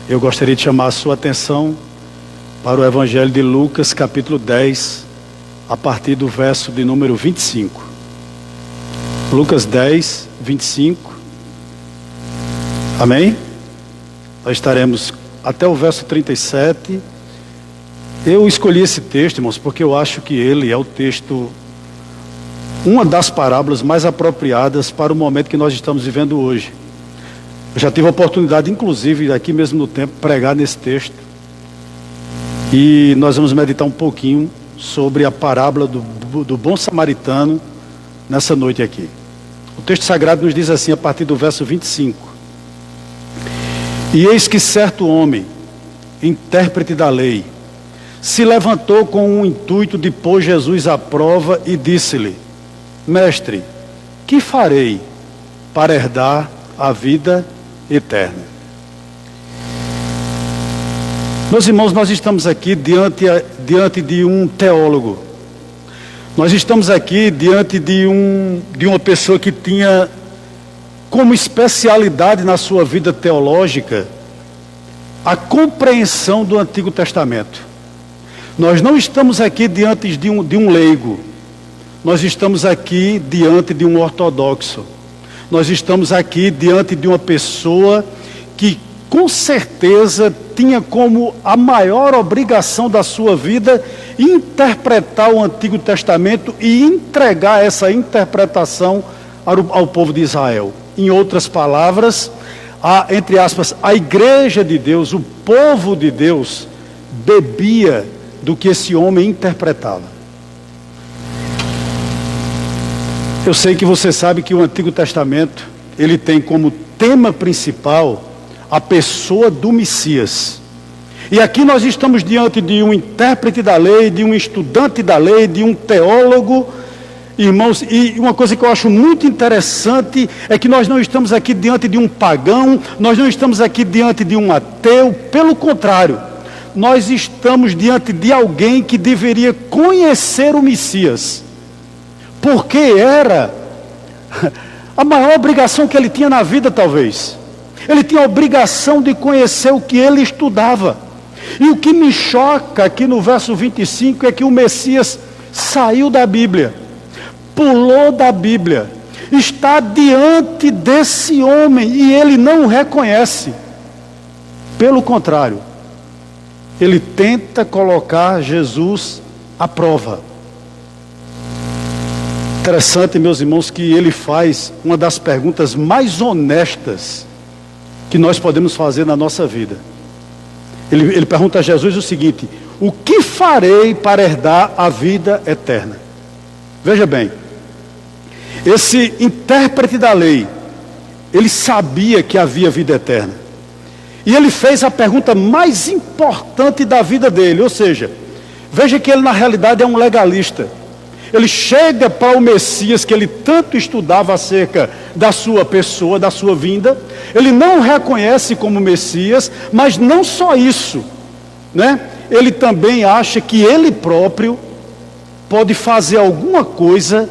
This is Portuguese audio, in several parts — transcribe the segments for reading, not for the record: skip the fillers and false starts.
Eu gostaria de chamar a sua atenção para o Evangelho de Lucas, capítulo 10, a partir do verso de número 25. Lucas 10, 25. Amém? Nós estaremos até o verso 37. Eu escolhi esse texto, irmãos, porque eu acho que ele é o texto, uma das parábolas mais apropriadas para o momento que nós estamos vivendo hoje. Eu já tive a oportunidade, inclusive, aqui mesmo no templo, pregar nesse texto. E nós vamos meditar um pouquinho sobre a parábola do bom samaritano nessa noite aqui. O texto sagrado nos diz assim, a partir do verso 25. E eis que certo homem, intérprete da lei, se levantou com o intuito de pôr Jesus à prova e disse-lhe: Mestre, que farei para herdar a vida eterna? Meus irmãos, nós estamos aqui diante de um teólogo. Nós estamos aqui diante de uma pessoa que tinha como especialidade na sua vida teológica a compreensão do Antigo Testamento. Nós não estamos aqui diante de um leigo. Nós estamos aqui diante de um ortodoxo. Nós estamos aqui diante de uma pessoa que com certeza tinha como a maior obrigação da sua vida interpretar o Antigo Testamento e entregar essa interpretação ao povo de Israel. Em outras palavras, entre aspas, a igreja de Deus, o povo de Deus, bebia do que esse homem interpretava. Eu sei que você sabe que o Antigo Testamento, ele tem como tema principal a pessoa do Messias. E aqui nós estamos diante de um intérprete da lei, de um estudante da lei, de um teólogo, irmãos, e uma coisa que eu acho muito interessante é que nós não estamos aqui diante de um pagão, nós não estamos aqui diante de um ateu, pelo contrário, nós estamos diante de alguém que deveria conhecer o Messias, porque era a maior obrigação que ele tinha na vida, talvez. Ele tinha a obrigação de conhecer o que ele estudava. E o que me choca aqui no verso 25 é que o Messias saiu da Bíblia, pulou da Bíblia, está diante desse homem e ele não o reconhece. Pelo contrário, ele tenta colocar Jesus à prova. Interessante, meus irmãos, que ele faz uma das perguntas mais honestas que nós podemos fazer na nossa vida. Ele pergunta a Jesus o seguinte: o que farei para herdar a vida eterna? Veja bem, esse intérprete da lei, ele sabia que havia vida eterna. E ele fez a pergunta mais importante da vida dele, ou seja, veja que ele na realidade é um legalista. Ele chega para o Messias que ele tanto estudava acerca da sua pessoa, da sua vinda. Ele não o reconhece como Messias, mas não só isso, né? Ele também acha que ele próprio pode fazer alguma coisa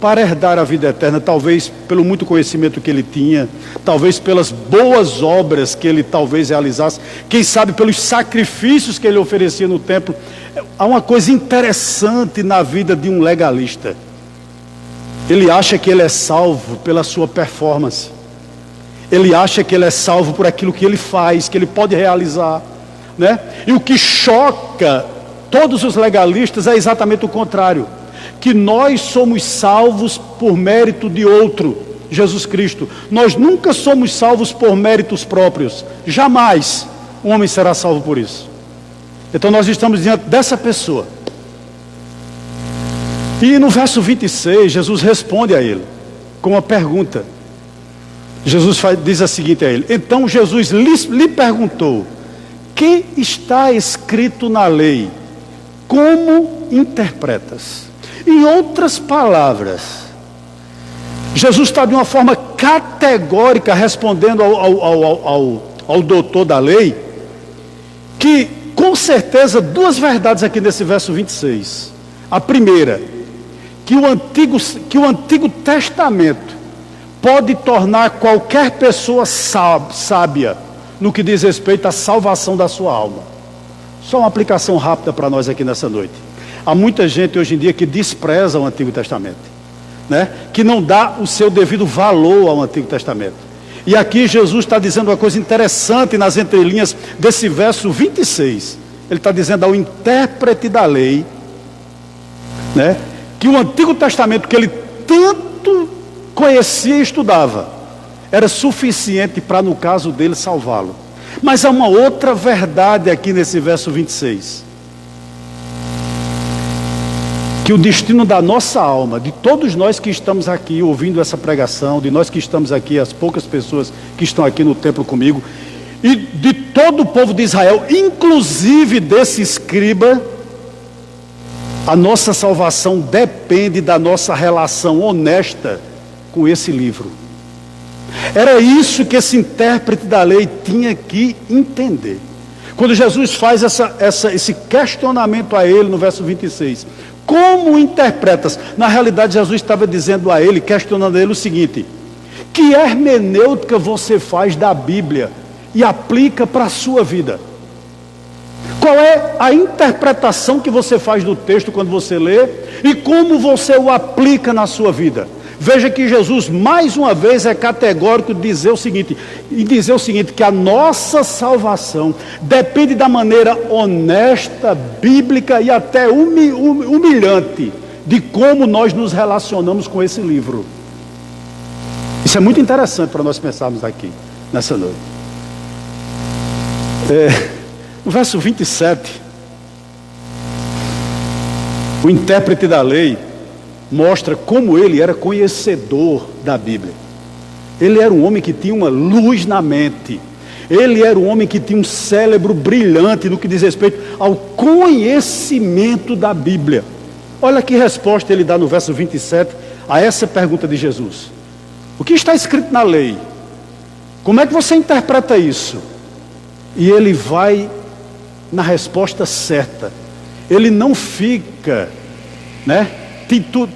para herdar a vida eterna, talvez pelo muito conhecimento que ele tinha, talvez pelas boas obras que ele talvez realizasse, quem sabe pelos sacrifícios que ele oferecia no templo. Há uma coisa interessante na vida de um legalista. Ele acha que ele é salvo pela sua performance. Ele acha que ele é salvo por aquilo que ele faz, que ele pode realizar, né? E o que choca todos os legalistas é exatamente o contrário. Que nós somos salvos por mérito de outro, Jesus Cristo. Nós nunca somos salvos por méritos próprios. Jamais um homem será salvo por isso. Então nós estamos diante dessa pessoa. E no verso 26, Jesus responde a ele com uma pergunta. Jesus diz a seguinte a ele: então Jesus lhe perguntou: que está escrito na lei? Como interpretas? Em outras palavras, Jesus está de uma forma categórica respondendo ao doutor da lei, que com certeza duas verdades aqui nesse verso 26. A primeira, que o Antigo Testamento pode tornar qualquer pessoa sábia, no que diz respeito à salvação da sua alma. Só uma aplicação rápida para nós aqui nessa noite. Há muita gente hoje em dia que despreza o Antigo Testamento, né? Que não dá o seu devido valor ao Antigo Testamento. E aqui Jesus está dizendo uma coisa interessante nas entrelinhas desse verso 26. Ele está dizendo ao intérprete da lei, né, que o Antigo Testamento que ele tanto conhecia e estudava era suficiente para, no caso dele, salvá-lo. Mas há uma outra verdade aqui nesse verso 26. Que o destino da nossa alma, de todos nós que estamos aqui ouvindo essa pregação, de nós que estamos aqui, as poucas pessoas que estão aqui no templo comigo, e de todo o povo de Israel, inclusive desse escriba, a nossa salvação depende da nossa relação honesta com esse livro. Era isso que esse intérprete da lei tinha que entender. Quando Jesus faz esse questionamento a ele no verso 26, como interpretas? Na realidade, Jesus estava dizendo a ele, questionando ele o seguinte: que hermenêutica você faz da Bíblia e aplica para a sua vida? Qual é a interpretação que você faz do texto quando você lê e como você o aplica na sua vida? Veja que Jesus, mais uma vez, é categórico dizer o seguinte, que a nossa salvação depende da maneira honesta, bíblica e até humilhante de como nós nos relacionamos com esse livro. Isso é muito interessante para nós pensarmos aqui, nessa noite. No verso 27, o intérprete da lei mostra como ele era conhecedor da Bíblia. Ele era um homem que tinha uma luz na mente. Ele era um homem que tinha um cérebro brilhante no que diz respeito ao conhecimento da Bíblia. Olha que resposta ele dá no verso 27 a essa pergunta de Jesus. O que está escrito na lei? Como é que você interpreta isso? E ele vai na resposta certa. Ele não fica,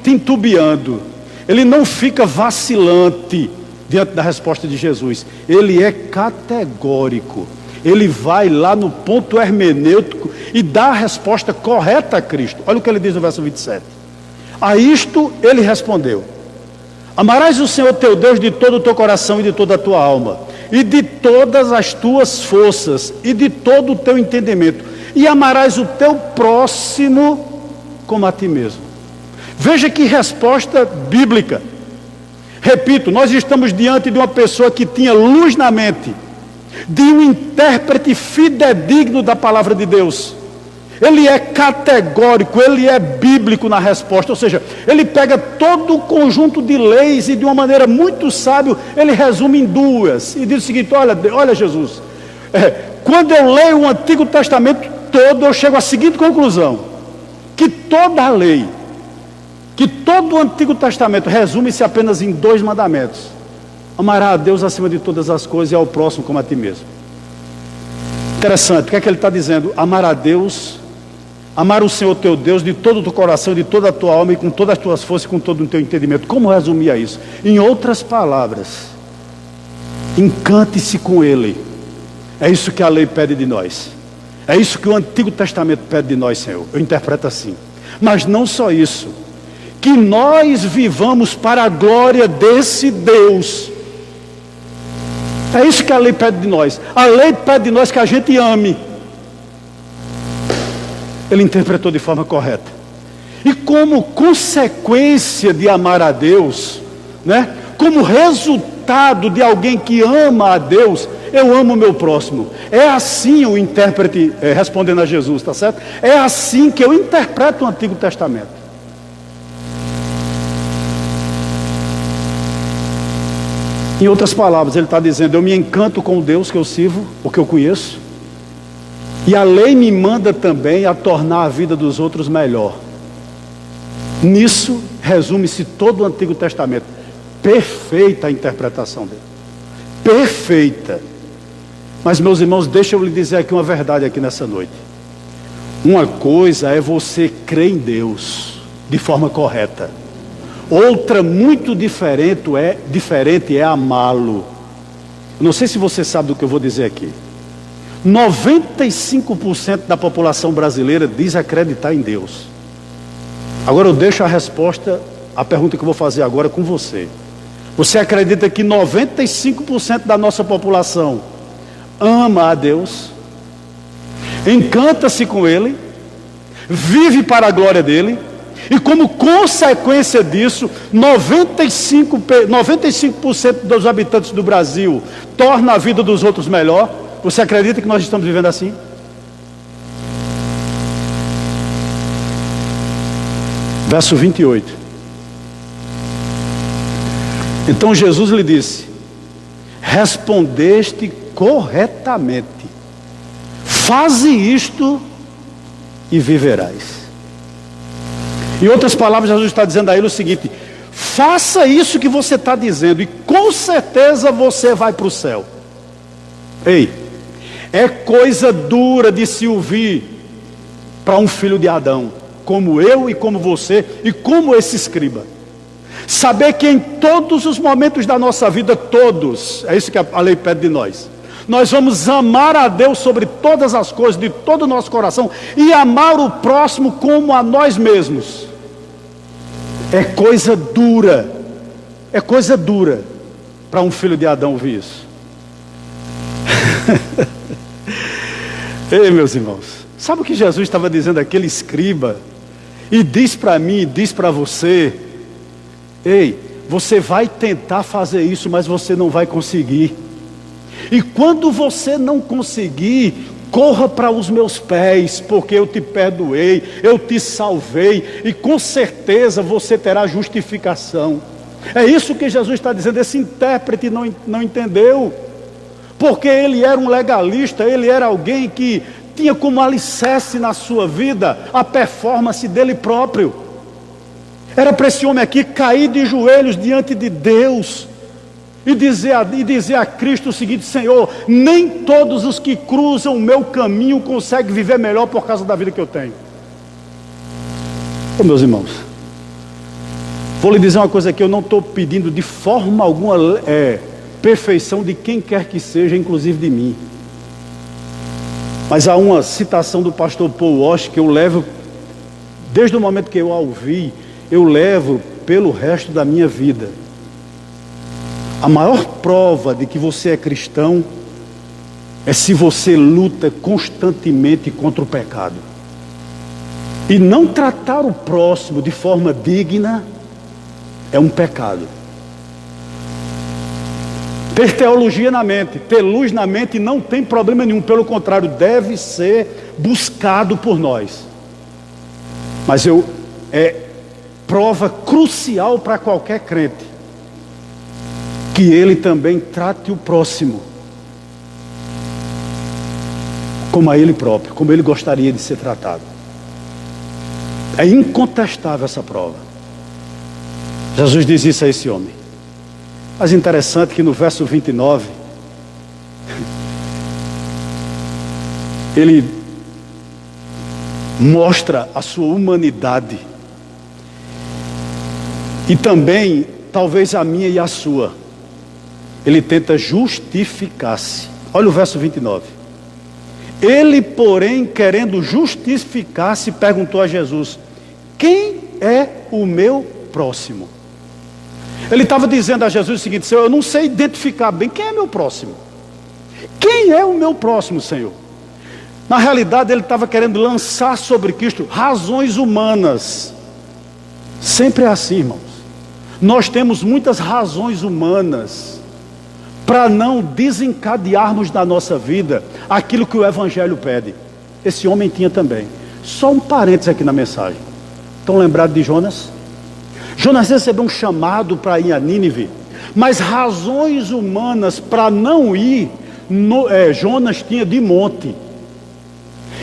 titubeando. Ele não fica vacilante diante da resposta de Jesus. Ele é categórico. Ele vai lá no ponto hermenêutico e dá a resposta correta a Cristo. Olha o que ele diz no verso 27. A isto ele respondeu: amarás o Senhor teu Deus de todo o teu coração e de toda a tua alma, e de todas as tuas forças, e de todo o teu entendimento, e amarás o teu próximo como a ti mesmo. Veja que resposta bíblica. Repito, nós estamos diante de uma pessoa que tinha luz na mente, de um intérprete fidedigno da palavra de Deus. Ele é categórico, ele é bíblico na resposta, ou seja, ele pega todo o conjunto de leis e de uma maneira muito sábia, ele resume em duas, e diz o seguinte: olha Jesus, quando eu leio o Antigo Testamento todo, eu chego à seguinte conclusão, que toda a lei, que todo o Antigo Testamento resume-se apenas em 2 mandamentos: amará a Deus acima de todas as coisas e ao próximo como a ti mesmo. Interessante, o que é que ele está dizendo? Amar a Deus, amar o Senhor teu Deus de todo o teu coração, de toda a tua alma e com todas as tuas forças e com todo o teu entendimento. Como resumia isso? Em outras palavras, encante-se com Ele. É isso que a lei pede de nós. É isso que o Antigo Testamento pede de nós, Senhor. Eu interpreto assim. Mas não só isso. Que nós vivamos para a glória desse Deus. É isso que a lei pede de nós. A lei pede de nós que a gente ame. Ele interpretou de forma correta. E como consequência de amar a Deus, como resultado de alguém que ama a Deus, eu amo o meu próximo. É assim o intérprete respondendo a Jesus, tá certo? É assim que eu interpreto o Antigo Testamento. Em outras palavras, ele está dizendo: eu me encanto com o Deus que eu sirvo, o que eu conheço, e a lei me manda também a tornar a vida dos outros melhor. Nisso resume-se todo o Antigo Testamento. Perfeita a interpretação dele. Perfeita. Mas, meus irmãos, deixa eu lhe dizer aqui uma verdade aqui nessa noite. Uma coisa é você crer em Deus de forma correta. Outra muito diferente é amá-lo. Não sei se você sabe do que eu vou dizer aqui. 95% da população brasileira diz acreditar em Deus. Agora eu deixo a resposta, a pergunta que eu vou fazer agora com você. Você acredita que 95% da nossa população ama a Deus, encanta-se com Ele, vive para a glória dEle, e como consequência disso, 95% dos habitantes do Brasil torna a vida dos outros melhor? Você acredita que nós estamos vivendo assim? Verso 28. Então Jesus lhe disse: respondeste corretamente, faze isto e viverás. Em outras palavras, Jesus está dizendo a ele o seguinte: faça isso que você está dizendo e com certeza você vai para o céu. Ei, é coisa dura de se ouvir para um filho de Adão, como eu e como você e como esse escriba. Saber que em todos os momentos da nossa vida, todos, é isso que a lei pede de nós, nós vamos amar a Deus sobre todas as coisas, de todo o nosso coração, e amar o próximo como a nós mesmos. É coisa dura para um filho de Adão ouvir isso. Ei, meus irmãos, sabe o que Jesus estava dizendo àquele escriba? E diz para mim, diz para você: ei, você vai tentar fazer isso, mas você não vai conseguir. E quando você não conseguir, corra para os meus pés, porque eu te perdoei, eu te salvei, e com certeza você terá justificação. É isso que Jesus está dizendo. Esse intérprete não entendeu, porque ele era um legalista, ele era alguém que tinha como alicerce na sua vida a performance dele próprio. Era para esse homem aqui cair de joelhos diante de Deus e dizer a Cristo o seguinte: Senhor, nem todos os que cruzam o meu caminho conseguem viver melhor por causa da vida que eu tenho. Ô, meus irmãos, vou lhe dizer uma coisa aqui: eu não estou pedindo de forma alguma perfeição de quem quer que seja, inclusive de mim. Mas há uma citação do pastor Paul Walsh que eu levo, desde o momento que eu a ouvi, eu levo pelo resto da minha vida. A maior prova de que você é cristão é se você luta constantemente contra o pecado. E não tratar o próximo de forma digna é um pecado. Ter teologia na mente, ter luz na mente não tem problema nenhum, pelo contrário, deve ser buscado por nós. Mas é prova crucial para qualquer crente que ele também trate o próximo como a ele próprio, como ele gostaria de ser tratado. É incontestável essa prova. Jesus diz isso a esse homem. Mas interessante que no verso 29, ele mostra a sua humanidade e também, talvez a minha e a sua. Ele tenta justificar-se. Olha o verso 29. Ele, porém, querendo justificar-se, perguntou a Jesus: quem é o meu próximo? Ele estava dizendo a Jesus o seguinte: Senhor, eu não sei identificar bem quem é meu próximo. Quem é o meu próximo, Senhor? Na realidade, ele estava querendo lançar sobre Cristo razões humanas. Sempre é assim, irmãos. Nós temos muitas razões humanas para não desencadearmos na nossa vida aquilo que o Evangelho pede. Esse homem tinha também. Só um parênteses aqui na mensagem. Estão lembrados de Jonas? Jonas recebeu um chamado para ir a Nínive, mas razões humanas para não ir, Jonas tinha de monte.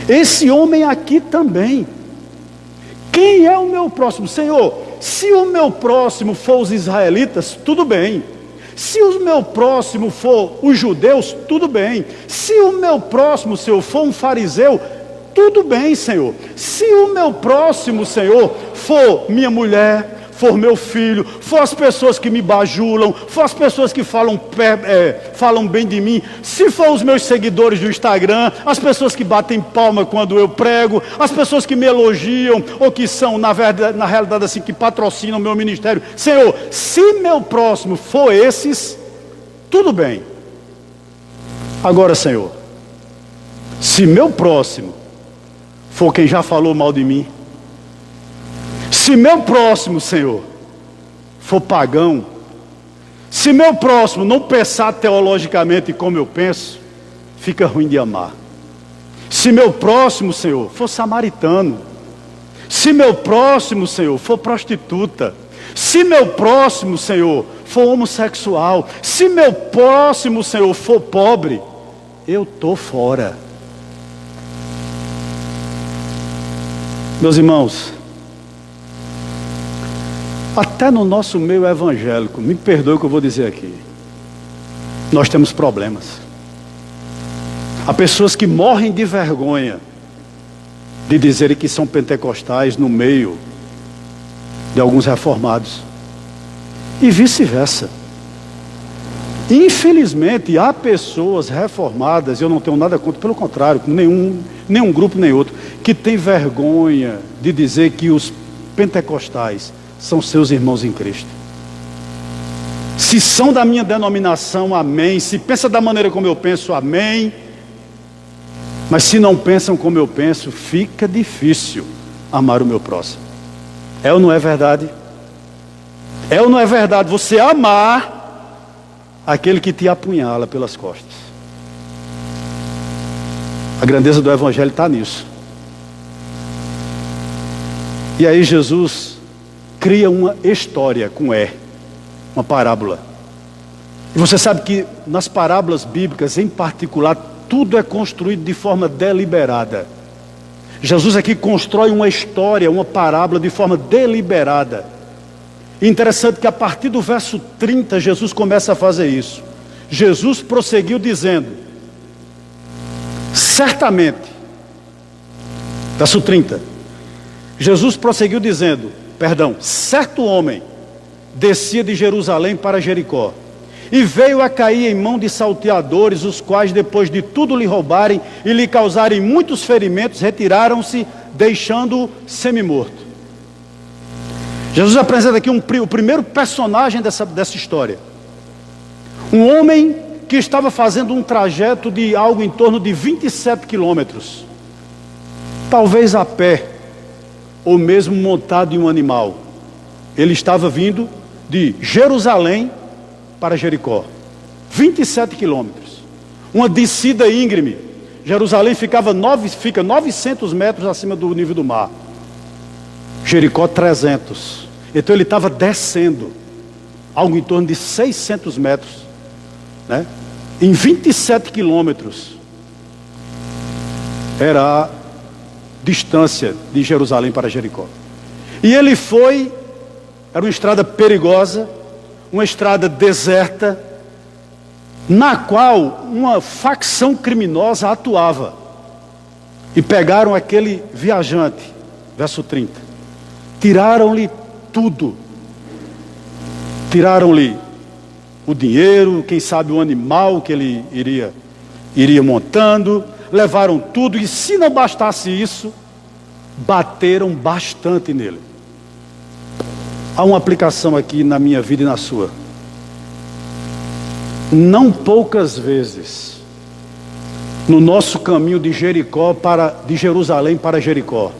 Esse homem aqui também. Quem é o meu próximo? Senhor, se o meu próximo for os israelitas, tudo bem. Se o meu próximo for os judeus, tudo bem. Se o meu próximo, Senhor, for um fariseu, tudo bem, Senhor. Se o meu próximo, Senhor, for minha mulher, for meu filho, for as pessoas que me bajulam, for as pessoas que falam bem de mim, se for os meus seguidores do Instagram, as pessoas que batem palma quando eu prego, as pessoas que me elogiam, ou que são, na realidade, assim, que patrocinam o meu ministério. Senhor, se meu próximo for esses, tudo bem. Agora, Senhor, se meu próximo for quem já falou mal de mim, se meu próximo, Senhor, for pagão, se meu próximo não pensar teologicamente como eu penso, fica ruim de amar. Se meu próximo, Senhor, for samaritano, se meu próximo, Senhor, for prostituta, se meu próximo, Senhor, for homossexual, se meu próximo, Senhor, for pobre, eu estou fora. Meus irmãos, até no nosso meio evangélico, me perdoe o que eu vou dizer aqui, nós temos problemas. Há pessoas que morrem de vergonha de dizerem que são pentecostais no meio de alguns reformados, e vice-versa. Infelizmente, há pessoas reformadas, eu não tenho nada contra, pelo contrário, nenhum grupo nem outro, que tem vergonha de dizer que os pentecostais são seus irmãos em Cristo. Se são da minha denominação, amém. Se pensa da maneira como eu penso, amém. Mas se não pensam como eu penso, fica difícil amar o meu próximo. É ou não é verdade? É ou não é verdade você amar aquele que te apunhala pelas costas? A grandeza do Evangelho está nisso. E aí Jesus cria uma história com uma parábola. E você sabe que nas parábolas bíblicas, em particular, tudo é construído de forma deliberada. Jesus aqui constrói uma história, uma parábola de forma deliberada. Interessante que a partir do verso 30, Jesus começa a fazer isso. Jesus prosseguiu dizendo, certamente, verso 30, Jesus prosseguiu dizendo, certo homem descia de Jerusalém para Jericó, e veio a cair em mão de salteadores, os quais, depois de tudo lhe roubarem e lhe causarem muitos ferimentos, retiraram-se, deixando-o semi-morto. Jesus apresenta aqui o primeiro personagem dessa história. Um homem que estava fazendo um trajeto de algo em torno de 27 quilômetros. Talvez a pé, ou mesmo montado em um animal. Ele estava vindo de Jerusalém para Jericó. 27 quilômetros. Uma descida íngreme. Jerusalém fica 900 metros acima do nível do mar. Jericó 300. Então ele estava descendo algo em torno de 600 metros, né? Em 27 quilômetros era a distância de Jerusalém para Jericó. E ele foi, era uma estrada perigosa, uma estrada deserta, na qual uma facção criminosa atuava. E pegaram aquele viajante, verso 30, tiraram-lhe tudo. Tiraram-lhe o dinheiro, quem sabe o animal que ele iria montando, levaram tudo, e se não bastasse isso, bateram bastante nele. Há uma aplicação aqui na minha vida e na sua. Não poucas vezes, no nosso caminho de Jerusalém para Jericó,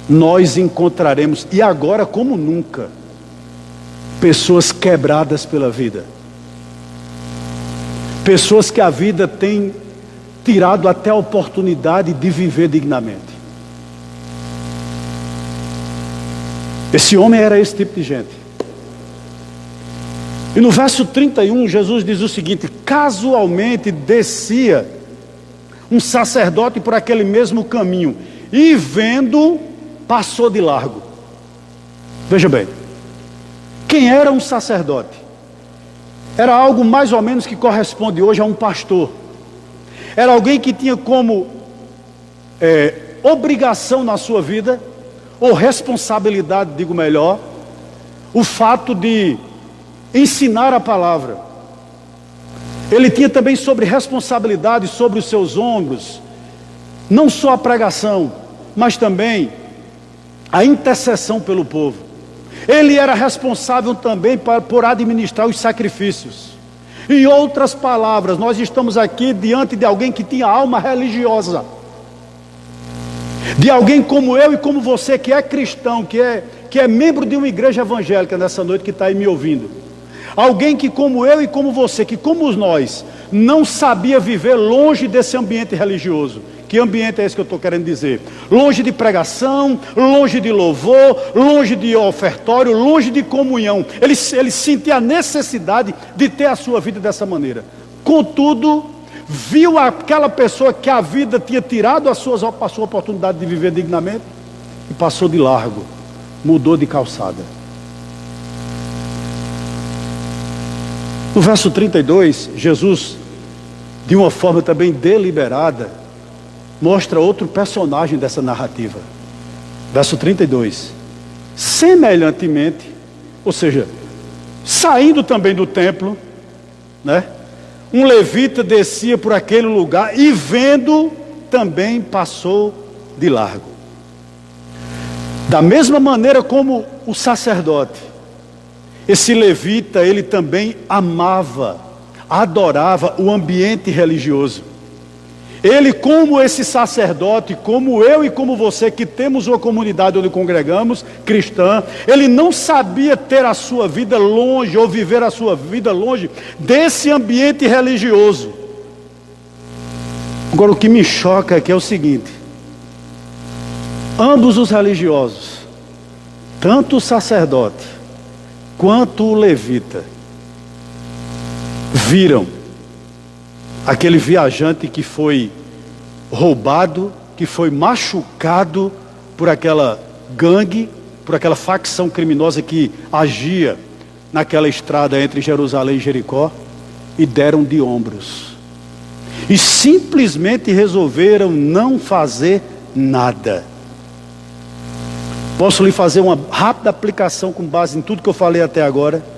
nós encontraremos, e agora como nunca, pessoas quebradas pela vida. Pessoas que a vida tem tirado até a oportunidade de viver dignamente. Esse homem era esse tipo de gente. E no verso 31, Jesus diz o seguinte: casualmente descia um sacerdote por aquele mesmo caminho, e vendo, passou de largo. Veja bem, quem era um sacerdote? Era algo mais ou menos que corresponde hoje a um pastor. Era alguém que tinha como obrigação na sua vida, ou responsabilidade, digo melhor, o fato de ensinar a palavra. Ele tinha também sobre responsabilidade sobre os seus ombros, não só a pregação, mas também a intercessão pelo povo. Ele era responsável também por administrar os sacrifícios. Em outras palavras, nós estamos aqui diante de alguém que tinha alma religiosa, de alguém como eu e como você, que é cristão, que é membro de uma igreja evangélica nessa noite, que está aí me ouvindo. Alguém que como eu e como você, que como nós, não sabia viver longe desse ambiente religioso. Que ambiente é esse que eu estou querendo dizer? Longe de pregação, longe de louvor, longe de ofertório, longe de comunhão. Ele sentia a necessidade de ter a sua vida dessa maneira. Contudo, viu aquela pessoa que a vida tinha tirado a sua oportunidade de viver dignamente e passou de largo, mudou de calçada. No verso 32, Jesus, de uma forma também deliberada, mostra outro personagem dessa narrativa. Verso 32. Semelhantemente, ou seja, saindo também do templo, né? Um levita descia por aquele lugar e vendo, também passou de largo. Da mesma maneira como o sacerdote, esse levita, ele também amava, adorava o ambiente religioso. Ele, como esse sacerdote, como eu e como você, que temos uma comunidade onde congregamos, cristã, ele não sabia ter a sua vida longe, ou viver a sua vida longe desse ambiente religioso. Agora, o que me choca aqui é o seguinte: ambos os religiosos, tanto o sacerdote quanto o levita, viram aquele viajante que foi roubado, que foi machucado por aquela gangue, por aquela facção criminosa que agia naquela estrada entre Jerusalém e Jericó, e deram de ombros. E simplesmente resolveram não fazer nada. Posso lhe fazer uma rápida aplicação com base em tudo que eu falei até agora?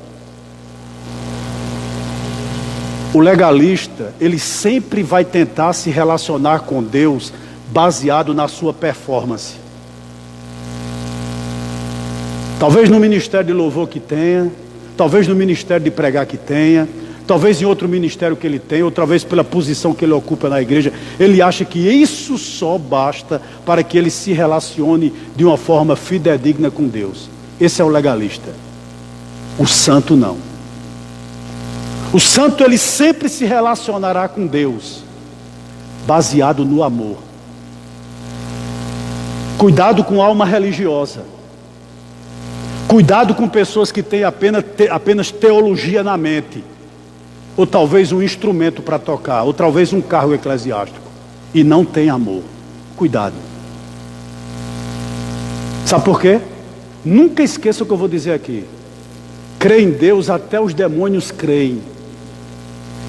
O legalista, ele sempre vai tentar se relacionar com Deus baseado na sua performance. Talvez no ministério de louvor que tenha, talvez no ministério de pregar que tenha, talvez em outro ministério que ele tenha, ou talvez pela posição que ele ocupa na igreja, ele acha que isso só basta para que ele se relacione de uma forma fidedigna com Deus. Esse é o legalista. O santo não. O santo, ele sempre se relacionará com Deus baseado no amor. Cuidado com alma religiosa. Cuidado com pessoas que têm apenas teologia na mente, ou talvez um instrumento para tocar, ou talvez um cargo eclesiástico, e não tem amor. Cuidado. Sabe por quê? Nunca esqueça o que eu vou dizer aqui. Crê em Deus, até os demônios creem.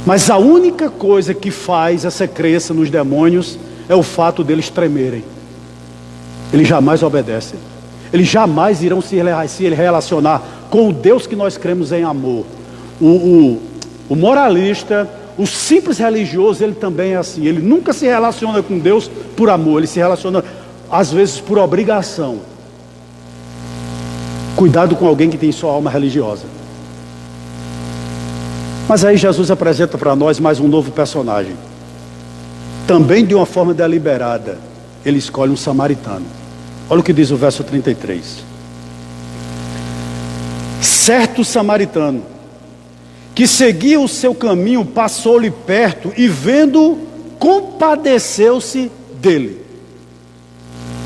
Mas a única coisa que faz essa crença nos demônios é o fato deles tremerem. Eles jamais obedecem. Eles jamais irão se relacionar com o Deus que nós cremos em amor. O moralista, o simples religioso, ele também é assim. Ele nunca se relaciona com Deus por amor. Ele se relaciona, às vezes, por obrigação. Cuidado com alguém que tem sua alma religiosa. Mas aí Jesus apresenta para nós mais um novo personagem. Também de uma forma deliberada, ele escolhe um samaritano. Olha o que diz o verso 33. Certo samaritano, que seguia o seu caminho, passou-lhe perto e vendo, compadeceu-se dele.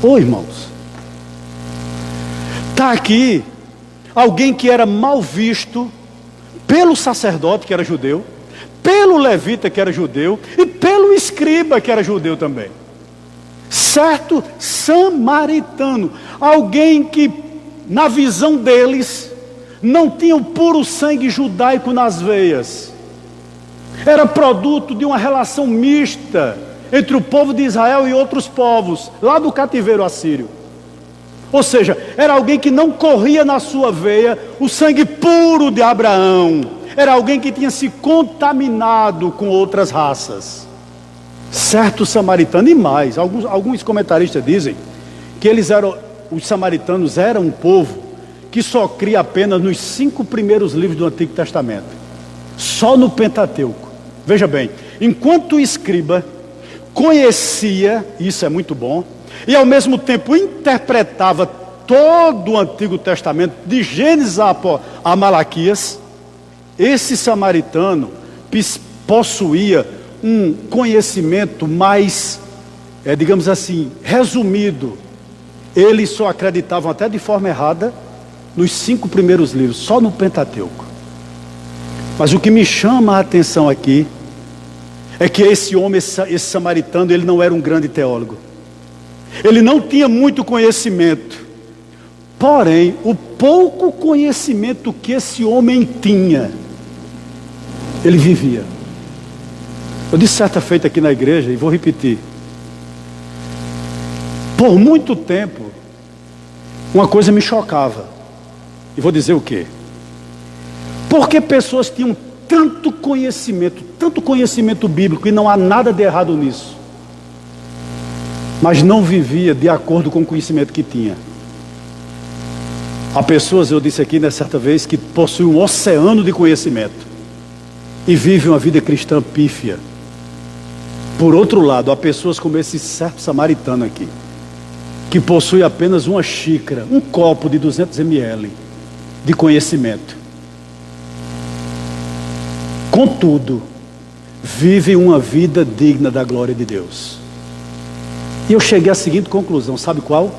Ô irmãos, está aqui alguém que era mal visto pelo sacerdote, que era judeu, pelo levita, que era judeu, e pelo escriba, que era judeu também. Certo samaritano, alguém que, na visão deles, não tinha o puro sangue judaico nas veias. Era produto de uma relação mista entre o povo de Israel e outros povos, lá do cativeiro assírio. Ou seja, era alguém que não corria na sua veia o sangue puro de Abraão. Era alguém que tinha se contaminado com outras raças. Certo samaritano, e mais, alguns comentaristas dizem que os samaritanos eram um povo que só cria apenas nos 5 primeiros livros do Antigo Testamento. Só no Pentateuco. Veja bem, enquanto o escriba conhecia, isso é muito bom, e ao mesmo tempo interpretava todo o Antigo Testamento, de Gênesis a Malaquias, esse samaritano possuía um conhecimento mais, digamos assim, resumido. Eles só acreditavam até de forma errada nos 5 primeiros livros, só no Pentateuco. Mas o que me chama a atenção aqui é que esse homem, esse samaritano, ele não era um grande teólogo. Ele não tinha muito conhecimento. Porém, o pouco conhecimento que esse homem tinha, ele vivia. Eu disse certa feita aqui na igreja, e vou repetir. Por muito tempo, uma coisa me chocava. E vou dizer o quê? Porque pessoas tinham tanto conhecimento bíblico, e não há nada de errado nisso, mas não vivia de acordo com o conhecimento que tinha. Há pessoas, eu disse aqui certa vez, que possuem um oceano de conhecimento e vivem uma vida cristã pífia. Por outro lado, há pessoas como esse certo samaritano aqui, que possui apenas uma xícara, um copo de 200 ml de conhecimento. Contudo, vivem uma vida digna da glória de Deus. E eu cheguei à seguinte conclusão, sabe qual?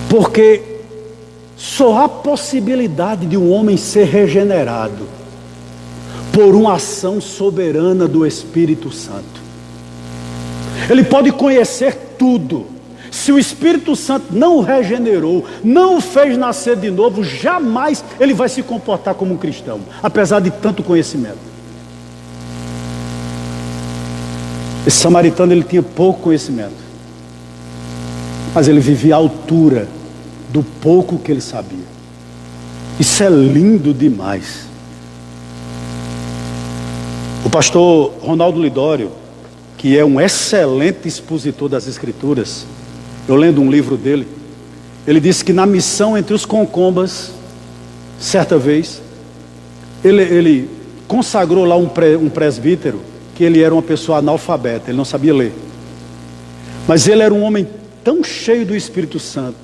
Porque só há possibilidade de um homem ser regenerado por uma ação soberana do Espírito Santo. Ele pode conhecer tudo. Se o Espírito Santo não o regenerou, não o fez nascer de novo, jamais ele vai se comportar como um cristão, apesar de tanto conhecimento. Esse samaritano, ele tinha pouco conhecimento, mas ele vivia à altura do pouco que ele sabia. Isso é lindo demais. O pastor Ronaldo Lidório, que é um excelente expositor das Escrituras, eu lendo um livro dele, ele disse que na missão entre os Concombas, certa vez, ele consagrou lá um presbítero, que ele era uma pessoa analfabeta, ele não sabia ler. Mas ele era um homem tão cheio do Espírito Santo,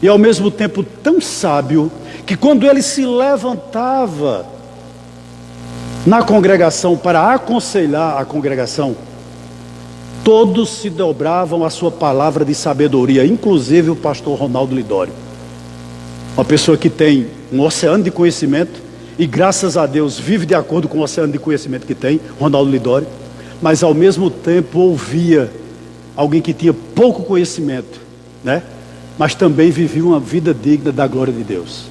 e ao mesmo tempo tão sábio, que quando ele se levantava na congregação para aconselhar a congregação, todos se dobravam à sua palavra de sabedoria, inclusive o pastor Ronaldo Lidório. Uma pessoa que tem um oceano de conhecimento, e graças a Deus vive de acordo com o oceano de conhecimento que tem, Ronaldo Lidório, mas ao mesmo tempo ouvia alguém que tinha pouco conhecimento, né? Mas também vivia uma vida digna da glória de Deus.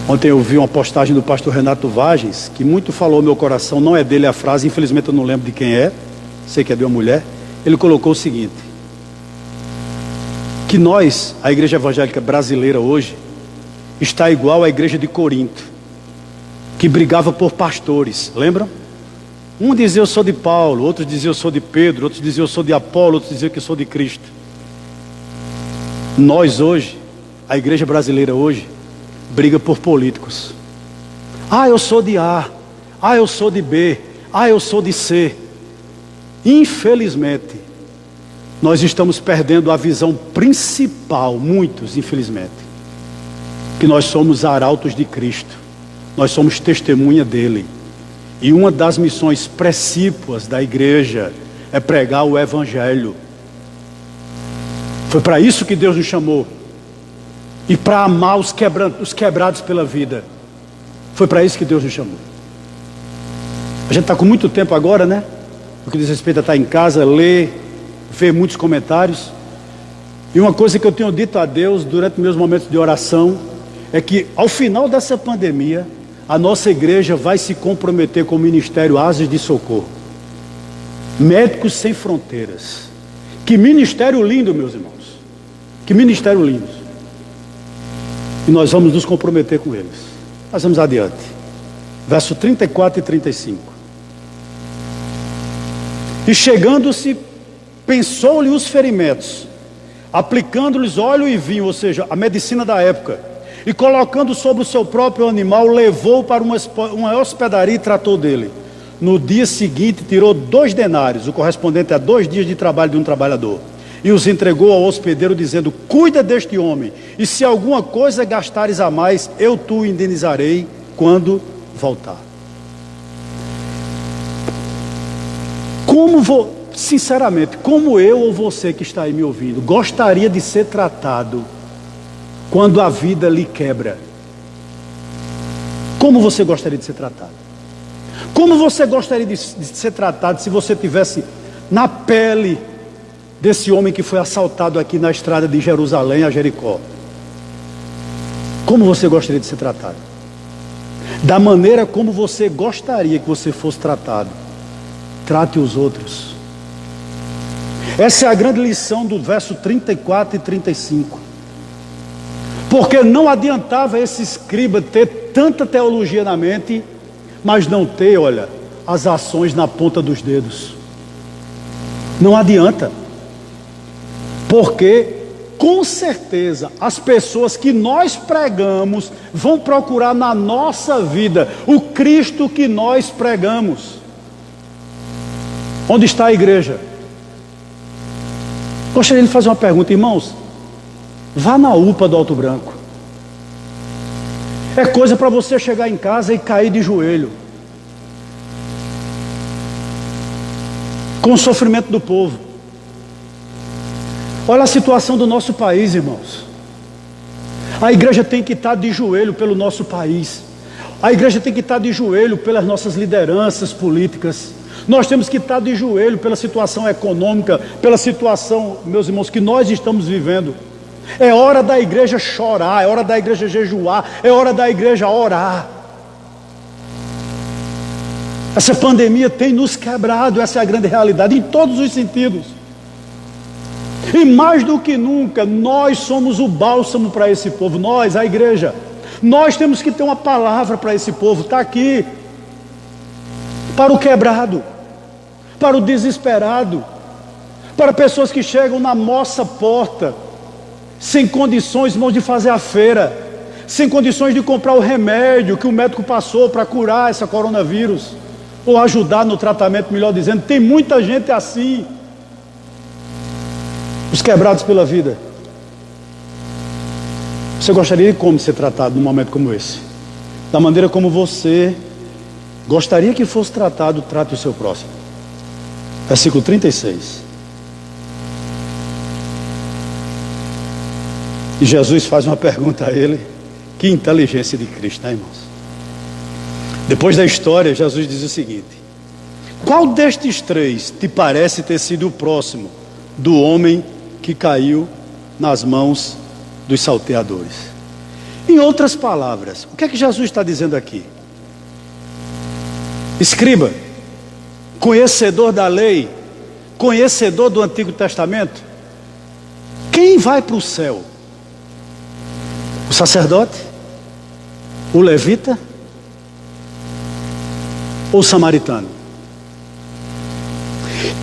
Ontem eu vi uma postagem do pastor Renato Vagens, que muito falou ao meu coração, não é dele a frase, infelizmente eu não lembro de quem é, sei que é de uma mulher. Ele colocou o seguinte: que nós, a igreja evangélica brasileira hoje, está igual à igreja de Corinto, que brigava por pastores, lembram? Um dizia eu sou de Paulo, outro dizia eu sou de Pedro, outros diziam eu sou de Apolo, outros diziam que eu sou de Cristo. Nós hoje, a igreja brasileira hoje, briga por políticos. Ah, eu sou de A. Ah, eu sou de B. Ah, eu sou de C. Infelizmente, nós estamos perdendo a visão principal, muitos, infelizmente, que nós somos arautos de Cristo. Nós somos testemunha dele. E uma das missões precípuas da igreja é pregar o Evangelho. Foi para isso que Deus nos chamou. E para amar os quebrados pela vida. Foi para isso que Deus nos chamou. A gente está com muito tempo agora, né? O que diz respeito a estar em casa, ler, ver muitos comentários. E uma coisa que eu tenho dito a Deus durante meus momentos de oração é que ao final dessa pandemia, a nossa igreja vai se comprometer com o ministério Asas de Socorro. Médicos Sem Fronteiras. Que ministério lindo, meus irmãos. Que ministério lindo. E nós vamos nos comprometer com eles. Nós vamos adiante. Verso 34 e 35. E chegando-se, pensou-lhe os ferimentos, aplicando-lhes óleo e vinho, ou seja, a medicina da época, e colocando sobre o seu próprio animal, levou-o para uma hospedaria e tratou dele. No dia seguinte tirou 2 denários, o correspondente a 2 dias de trabalho de um trabalhador, e os entregou ao hospedeiro, dizendo: cuida deste homem, e se alguma coisa gastares a mais, eu te indenizarei quando voltar. Sinceramente, como eu ou você que está aí me ouvindo, gostaria de ser tratado quando a vida lhe quebra? Como você gostaria de ser tratado? Como você gostaria de ser tratado se você tivesse na pele desse homem que foi assaltado aqui na estrada de Jerusalém a Jericó? Como você gostaria de ser tratado? Da maneira como você gostaria que você fosse tratado, trate os outros. Essa é a grande lição do verso 34 e 35. Porque não adiantava esse escriba ter tanta teologia na mente, mas não ter, olha, as ações na ponta dos dedos. Não adianta. Porque, com certeza, as pessoas que nós pregamos vão procurar na nossa vida o Cristo que nós pregamos. Onde está a igreja? Gostaria de fazer uma pergunta, irmãos. Vá na UPA do Alto Branco. É coisa para você chegar em casa e cair de joelho com o sofrimento do povo. Olha a situação do nosso país, irmãos. A igreja tem que estar de joelho pelo nosso país. A igreja tem que estar de joelho pelas nossas lideranças políticas. Nós temos que estar de joelho pela situação econômica, pela situação, meus irmãos, que nós estamos vivendo. É hora da igreja chorar, é hora da igreja jejuar, é hora da igreja orar. Essa pandemia tem nos quebrado, essa é a grande realidade, em todos os sentidos. E mais do que nunca, nós somos o bálsamo para esse povo, nós, a igreja. Nós temos que ter uma palavra para esse povo, está aqui. Para o quebrado, para o desesperado, para pessoas que chegam na nossa porta, sem condições, irmãos, de fazer a feira, sem condições de comprar o remédio que o médico passou para curar essa coronavírus, ou ajudar no tratamento, melhor dizendo. Tem muita gente assim. Os quebrados pela vida. Você gostaria de como ser tratado num momento como esse? Da maneira como você gostaria que fosse tratado, trate o seu próximo. Versículo 36. E Jesus faz uma pergunta a ele. Que inteligência de Cristo, né, irmãos? Depois da história, Jesus diz o seguinte: qual destes 3 te parece ter sido o próximo do homem que caiu nas mãos dos salteadores? Em outras palavras, o que é que Jesus está dizendo aqui? Escriba, conhecedor da lei, conhecedor do Antigo Testamento, quem vai para o céu? O sacerdote? O levita? Ou o samaritano?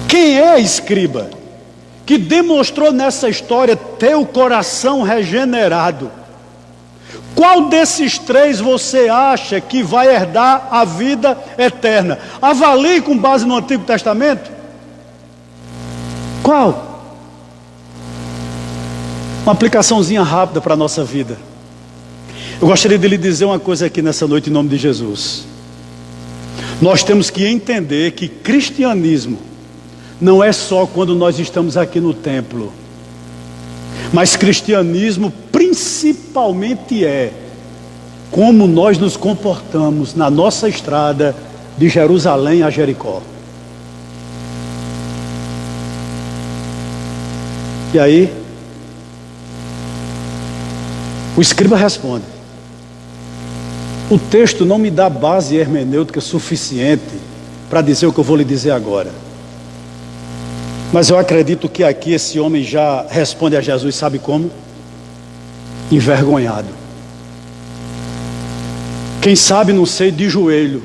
Quem é escriba que demonstrou nessa história ter o coração regenerado? Qual desses 3 você acha que vai herdar a vida eterna? Avalie com base no Antigo Testamento. Qual? Uma aplicaçãozinha rápida para a nossa vida. Eu gostaria de lhe dizer uma coisa aqui nessa noite em nome de Jesus. Nós temos que entender que cristianismo não é só quando nós estamos aqui no templo, mas cristianismo principalmente é como nós nos comportamos na nossa estrada de Jerusalém a Jericó. E aí, o escriba responde: o texto não me dá base hermenêutica suficiente para dizer o que eu vou lhe dizer agora. Mas eu acredito que aqui esse homem já responde a Jesus, sabe como? Envergonhado. Quem sabe, não sei, de joelho.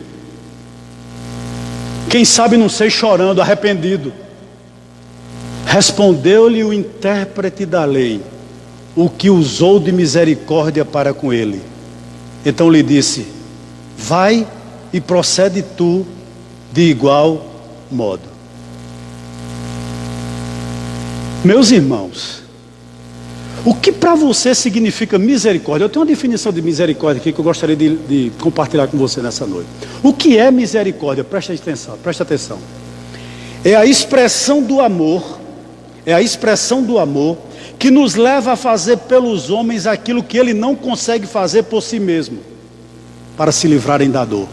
Quem sabe, não sei, chorando, arrependido. Respondeu-lhe o intérprete da lei, o que usou de misericórdia para com ele. Então lhe disse: vai e procede tu de igual modo. Meus irmãos, o que para você significa misericórdia? Eu tenho uma definição de misericórdia aqui que eu gostaria de compartilhar com você nessa noite. O que é misericórdia? Presta atenção. É a expressão do amor, que nos leva a fazer pelos homens aquilo que ele não consegue fazer por si mesmo, para se livrarem da dor.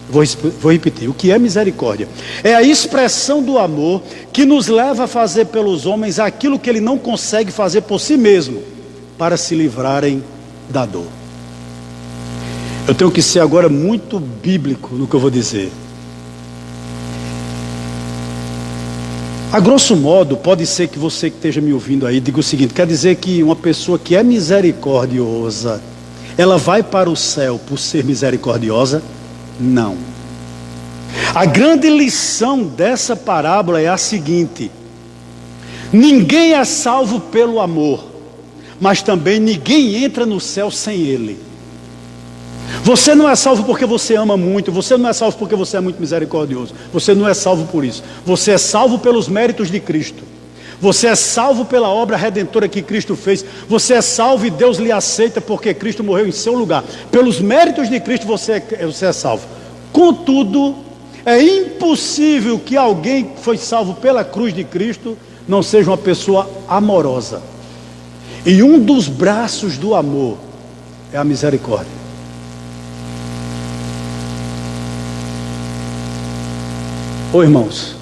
Vou repetir, o que é misericórdia? É a expressão do amor que nos leva a fazer pelos homens aquilo que ele não consegue fazer por si mesmo, para se livrarem da dor. Eu tenho que ser agora muito bíblico no que eu vou dizer. A grosso modo, pode ser que você que esteja me ouvindo aí diga o seguinte: quer dizer que uma pessoa que é misericordiosa, ela vai para o céu por ser misericordiosa? Não. A grande lição dessa parábola é a seguinte: ninguém é salvo pelo amor, mas também ninguém entra no céu sem ele. Você não é salvo porque você ama muito, você não é salvo porque você é muito misericordioso, você não é salvo por isso. Você é salvo pelos méritos de Cristo. Você é salvo pela obra redentora que Cristo fez. Você é salvo e Deus lhe aceita porque Cristo morreu em seu lugar. Pelos méritos de Cristo você é salvo. Contudo, é impossível que alguém que foi salvo pela cruz de Cristo não seja uma pessoa amorosa. E um dos braços do amor é a misericórdia. Ô irmãos,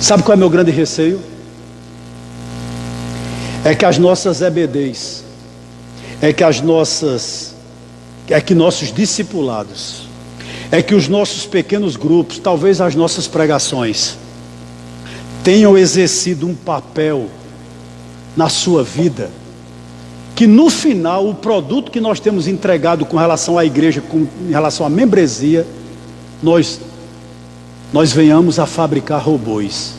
sabe qual é o meu grande receio? É que as nossas EBDs, é que nossos discipulados, é que os nossos pequenos grupos, talvez as nossas pregações, tenham exercido um papel na sua vida, que no final o produto que nós temos entregado com relação à igreja, em relação à membresia, nós venhamos a fabricar robôs.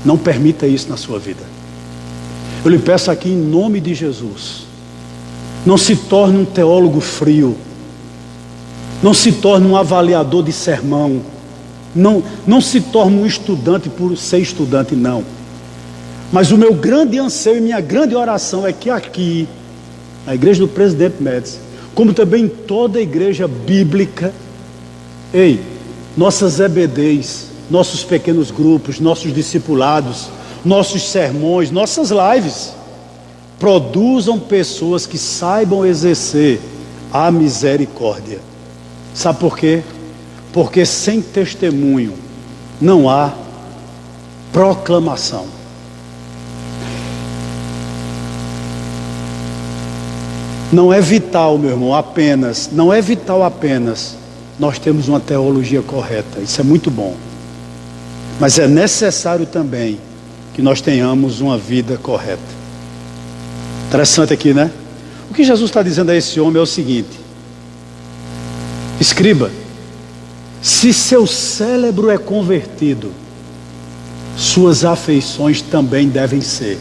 Não permita isso na sua vida. Eu lhe peço aqui em nome de Jesus, não se torne um teólogo frio, não se torne um avaliador de sermão, não se torne um estudante por ser estudante, não. Mas o meu grande anseio e minha grande oração é que aqui, na igreja do Presidente Médici, como também em toda a igreja bíblica, nossas EBDs, nossos pequenos grupos, nossos discipulados, nossos sermões, nossas lives, produzam pessoas que saibam exercer a misericórdia. Sabe por quê? Porque sem testemunho não há proclamação. Não é vital, meu irmão, não é vital apenas nós temos uma teologia correta, isso é muito bom, mas é necessário também que nós tenhamos uma vida correta. Interessante aqui, né? O que Jesus está dizendo a esse homem é o seguinte: escriba, se seu cérebro é convertido, suas afeições também devem ser.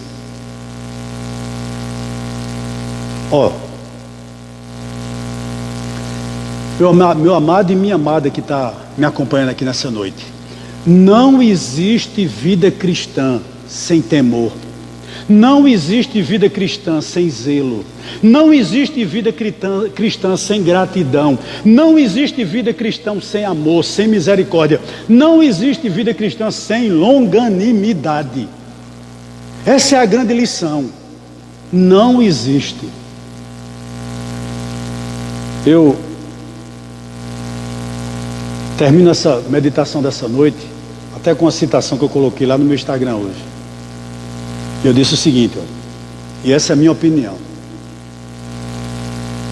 Meu amado e minha amada que está me acompanhando aqui nessa noite, não existe vida cristã sem temor, não existe vida cristã sem zelo, não existe vida cristã sem gratidão, não existe vida cristã sem amor, sem misericórdia, não existe vida cristã sem longanimidade. Essa é a grande lição. Não existe. Eu termino essa meditação dessa noite até com uma citação que eu coloquei lá no meu Instagram hoje. Eu disse o seguinte, e essa é a minha opinião: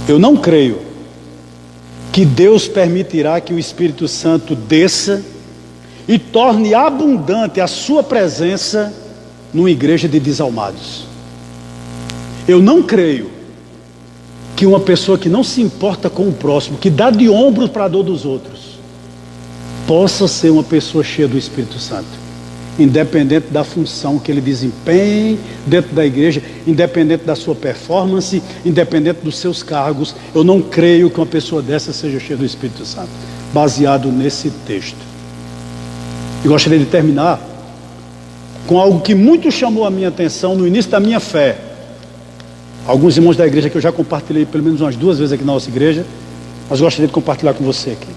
eu não creio que Deus permitirá que o Espírito Santo desça e torne abundante a sua presença numa igreja de desalmados. Eu não creio que uma pessoa que não se importa com o próximo, que dá de ombros para a dor dos outros, possa ser uma pessoa cheia do Espírito Santo, independente da função que ele desempenhe dentro da igreja, independente da sua performance, independente dos seus cargos. Eu não creio que uma pessoa dessa seja cheia do Espírito Santo, baseado nesse texto. E gostaria de terminar com algo que muito chamou a minha atenção no início da minha fé. Alguns irmãos da igreja que eu já compartilhei pelo menos umas 2 vezes aqui na nossa igreja, mas gostaria de compartilhar com você aqui.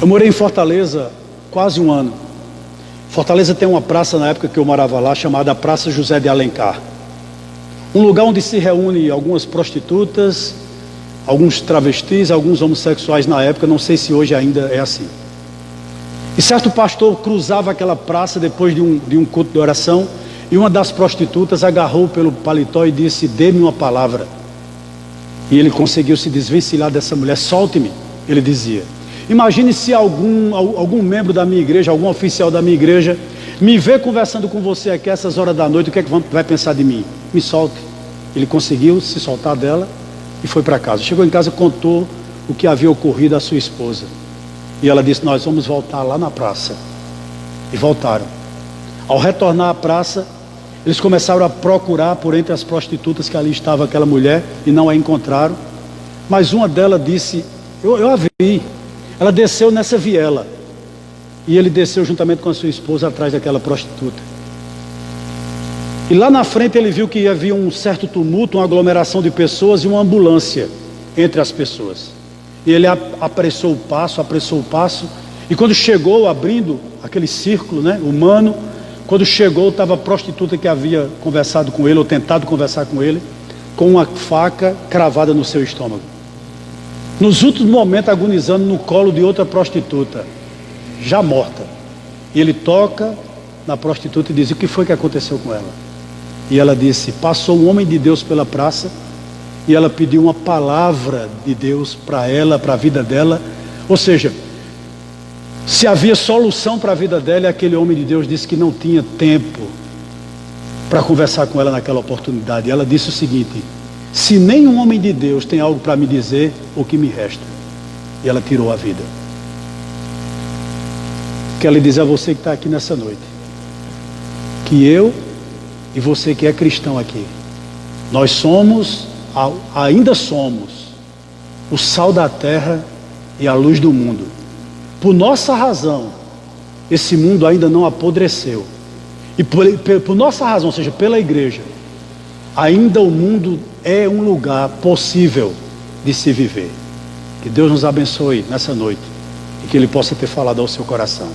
Eu morei em Fortaleza quase 1 ano. Fortaleza tem uma praça na época que eu morava lá, chamada Praça José de Alencar. Um lugar onde se reúne algumas prostitutas, alguns travestis, alguns homossexuais na época, não sei se hoje ainda é assim. E certo pastor cruzava aquela praça depois de um culto de oração, e uma das prostitutas agarrou pelo paletó e disse: dê-me uma palavra. E ele conseguiu se desvencilhar dessa mulher. Solte-me, ele dizia. Imagine se algum membro da minha igreja, algum oficial da minha igreja, me vê conversando com você aqui essas horas da noite, o que é que vai pensar de mim? Me solte. Ele conseguiu se soltar dela e foi para casa. Chegou em casa e contou o que havia ocorrido à sua esposa. E ela disse: nós vamos voltar lá na praça. E voltaram. Ao retornar à praça, eles começaram a procurar por entre as prostitutas que ali estava aquela mulher e não a encontraram. Mas uma delas disse: eu a vi. Ela desceu nessa viela. E ele desceu juntamente com a sua esposa atrás daquela prostituta. E lá na frente ele viu que havia um certo tumulto, uma aglomeração de pessoas e uma ambulância entre as pessoas. E ele apressou o passo. E quando chegou, abrindo aquele círculo, humano, quando chegou, estava a prostituta que havia conversado com ele, ou tentado conversar com ele, com uma faca cravada no seu estômago. Nos últimos momentos, agonizando no colo de outra prostituta, já morta. E ele toca na prostituta e diz: o que foi que aconteceu com ela? E ela disse: passou um homem de Deus pela praça, e ela pediu uma palavra de Deus para ela, para a vida dela. Ou seja, se havia solução para a vida dela, e aquele homem de Deus disse que não tinha tempo para conversar com ela naquela oportunidade. E ela disse o seguinte: se nenhum homem de Deus tem algo para me dizer, o que me resta? E ela tirou a vida. Quero lhe dizer a você que está aqui nessa noite, que eu e você que é cristão aqui, nós ainda somos o sal da terra e a luz do mundo. Por nossa razão, esse mundo ainda não apodreceu. E por nossa razão, ou seja, pela igreja, ainda o mundo é um lugar possível de se viver. Que Deus nos abençoe nessa noite e que Ele possa ter falado ao seu coração.